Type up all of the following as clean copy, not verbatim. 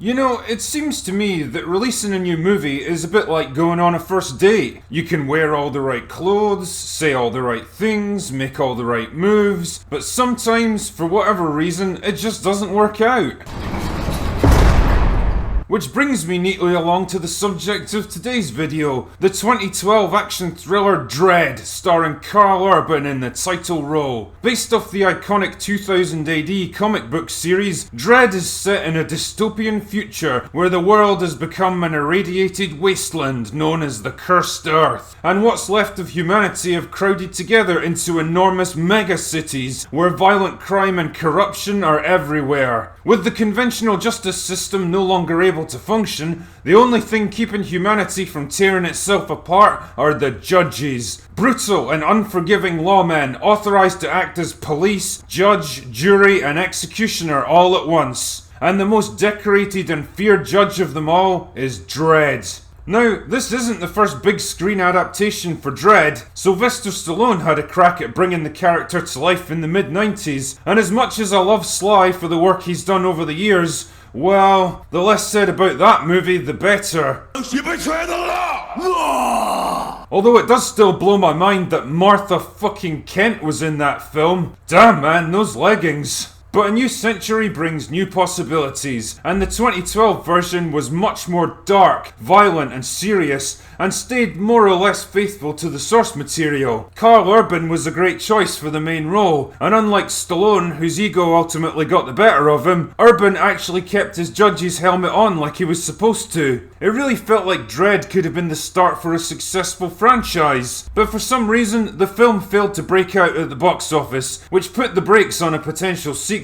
You know, it seems to me that releasing a new movie is a bit like going on a first date. You can wear all the right clothes, say all the right things, make all the right moves, but sometimes, for whatever reason, it just doesn't work out. Which brings me neatly along to the subject of today's video, the 2012 action thriller Dredd, starring Karl Urban in the title role. Based off the iconic 2000 AD comic book series, Dredd is set in a dystopian future where the world has become an irradiated wasteland known as the Cursed Earth, and what's left of humanity have crowded together into enormous mega-cities where violent crime and corruption are everywhere. With the conventional justice system no longer able to function, the only thing keeping humanity from tearing itself apart are the judges. Brutal and unforgiving lawmen authorized to act as police, judge, jury and executioner all at once. And the most decorated and feared judge of them all is Dredd. Now, this isn't the first big screen adaptation for Dredd. Sylvester Stallone had a crack at bringing the character to life in the mid-90s, and as much as I love Sly for the work he's done over the years, well, the less said about that movie, the better. You betray the law! Although it does still blow my mind that Martha fucking Kent was in that film. Damn man, those leggings. But a new century brings new possibilities, and the 2012 version was much more dark, violent and serious, and stayed more or less faithful to the source material. Karl Urban was a great choice for the main role, and unlike Stallone, whose ego ultimately got the better of him, Urban actually kept his judge's helmet on like he was supposed to. It really felt like Dredd could have been the start for a successful franchise, but for some reason the film failed to break out at the box office, which put the brakes on a potential sequel.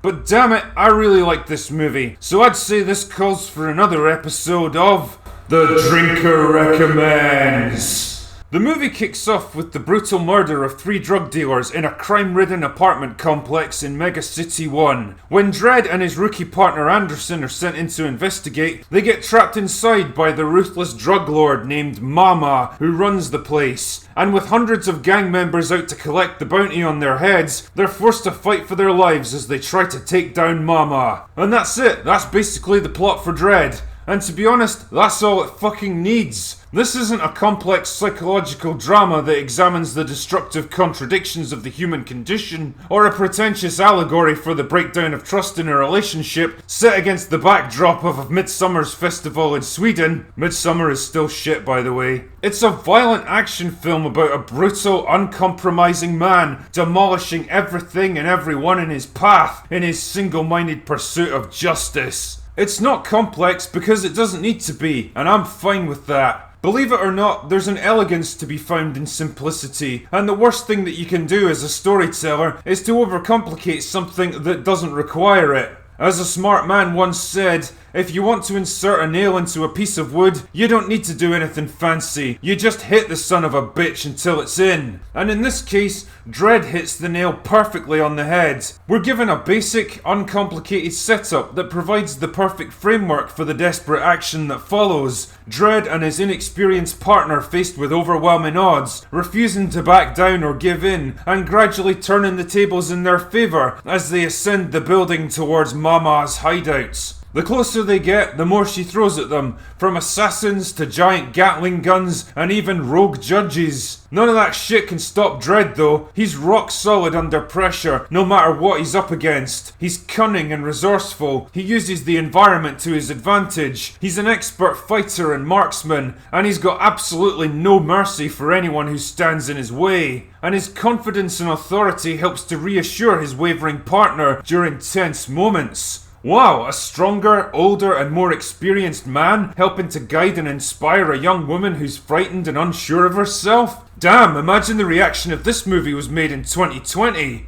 But damn it, I really like this movie, so I'd say this calls for another episode of The Drinker Recommends. The movie kicks off with the brutal murder of 3 drug dealers in a crime-ridden apartment complex in Mega City 1. When Dredd and his rookie partner Anderson are sent in to investigate, they get trapped inside by the ruthless drug lord named Mama, who runs the place. And with hundreds of gang members out to collect the bounty on their heads, they're forced to fight for their lives as they try to take down Mama. And that's it, that's basically the plot for Dredd. And to be honest, that's all it fucking needs. This isn't a complex psychological drama that examines the destructive contradictions of the human condition, or a pretentious allegory for the breakdown of trust in a relationship set against the backdrop of a Midsummer's festival in Sweden. Midsummer is still shit, by the way. It's a violent action film about a brutal, uncompromising man demolishing everything and everyone in his path in his single-minded pursuit of justice. It's not complex because it doesn't need to be, and I'm fine with that. Believe it or not, there's an elegance to be found in simplicity, and the worst thing that you can do as a storyteller is to overcomplicate something that doesn't require it. As a smart man once said, if you want to insert a nail into a piece of wood, you don't need to do anything fancy. You just hit the son of a bitch until it's in. And in this case, Dredd hits the nail perfectly on the head. We're given a basic, uncomplicated setup that provides the perfect framework for the desperate action that follows. Dredd and his inexperienced partner faced with overwhelming odds, refusing to back down or give in, and gradually turning the tables in their favour as they ascend the building towards Mama's hideouts. The closer they get, the more she throws at them, from assassins to giant Gatling guns and even rogue judges. None of that shit can stop Dredd though. He's rock solid under pressure, no matter what he's up against. He's cunning and resourceful. He uses the environment to his advantage. He's an expert fighter and marksman, and he's got absolutely no mercy for anyone who stands in his way. And his confidence and authority helps to reassure his wavering partner during tense moments. Wow, a stronger, older and more experienced man helping to guide and inspire a young woman who's frightened and unsure of herself? Damn, imagine the reaction if this movie was made in 2020.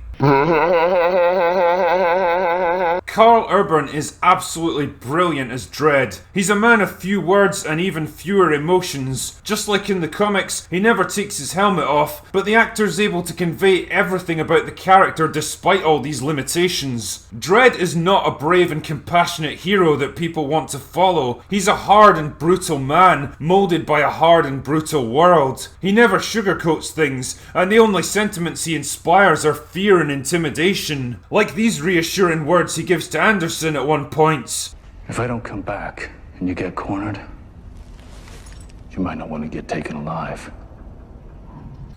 Karl Urban is absolutely brilliant as Dredd. He's a man of few words and even fewer emotions. Just like in the comics, he never takes his helmet off, but the actor's able to convey everything about the character despite all these limitations. Dredd is not a brave and compassionate hero that people want to follow. He's a hard and brutal man, molded by a hard and brutal world. He never sugarcoats things, and the only sentiments he inspires are fear and intimidation. Like these reassuring words he gives to Anderson at one point. If I don't come back and you get cornered, you might not want to get taken alive.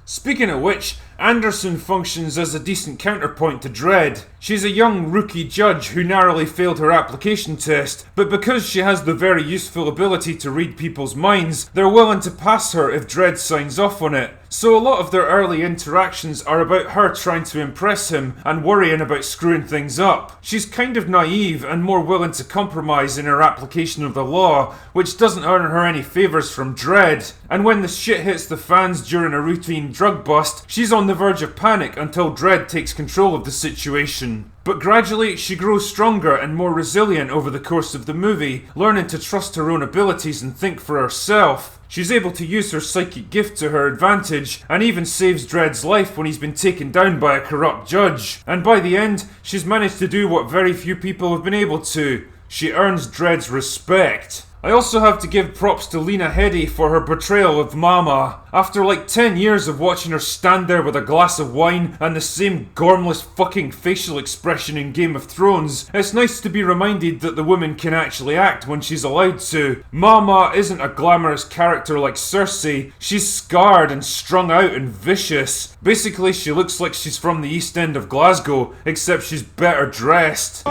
Speaking of which, Anderson functions as a decent counterpoint to Dredd. She's a young rookie judge who narrowly failed her application test, but because she has the very useful ability to read people's minds, they're willing to pass her if Dredd signs off on it. So a lot of their early interactions are about her trying to impress him and worrying about screwing things up. She's kind of naive and more willing to compromise in her application of the law, which doesn't earn her any favours from Dredd. And when the shit hits the fans during a routine drug bust, she's on the verge of panic until Dredd takes control of the situation. But gradually, she grows stronger and more resilient over the course of the movie, learning to trust her own abilities and think for herself. She's able to use her psychic gift to her advantage, and even saves Dredd's life when he's been taken down by a corrupt judge. And by the end, she's managed to do what very few people have been able to. She earns Dredd's respect. I also have to give props to Lena Headey for her portrayal of Mama. After like 10 years of watching her stand there with a glass of wine and the same gormless fucking facial expression in Game of Thrones, it's nice to be reminded that the woman can actually act when she's allowed to. Mama isn't a glamorous character like Cersei, she's scarred and strung out and vicious. Basically, she looks like she's from the East End of Glasgow, except she's better dressed.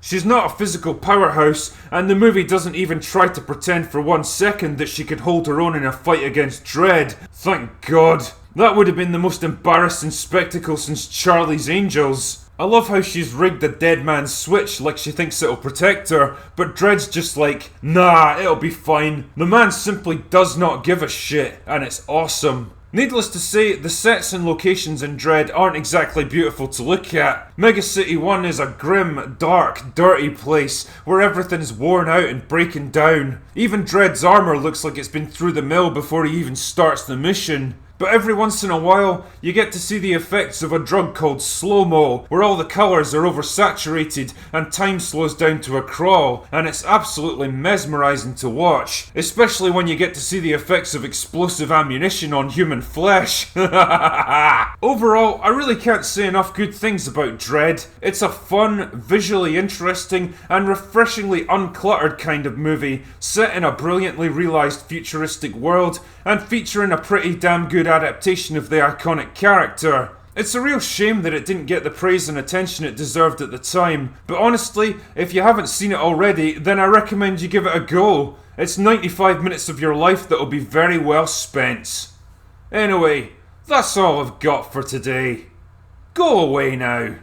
She's not a physical powerhouse, and the movie doesn't even try to pretend for 1 second that she could hold her own in a fight against Dredd. Thank God. That would have been the most embarrassing spectacle since Charlie's Angels. I love how she's rigged a dead man's switch like she thinks it'll protect her, but Dredd's just like, nah, it'll be fine. The man simply does not give a shit, and it's awesome. Needless to say, the sets and locations in Dredd aren't exactly beautiful to look at. Mega City 1 is a grim, dark, dirty place where everything's worn out and breaking down. Even Dredd's armour looks like it's been through the mill before he even starts the mission. But every once in a while, you get to see the effects of a drug called slow-mo, where all the colours are oversaturated and time slows down to a crawl, and it's absolutely mesmerising to watch, especially when you get to see the effects of explosive ammunition on human flesh. Overall, I really can't say enough good things about Dredd. It's a fun, visually interesting, and refreshingly uncluttered kind of movie, set in a brilliantly realised futuristic world, and featuring a pretty damn good adaptation of the iconic character. It's a real shame that it didn't get the praise and attention it deserved at the time, but honestly, if you haven't seen it already, then I recommend you give it a go. It's 95 minutes of your life that'll be very well spent. Anyway, that's all I've got for today. Go away now.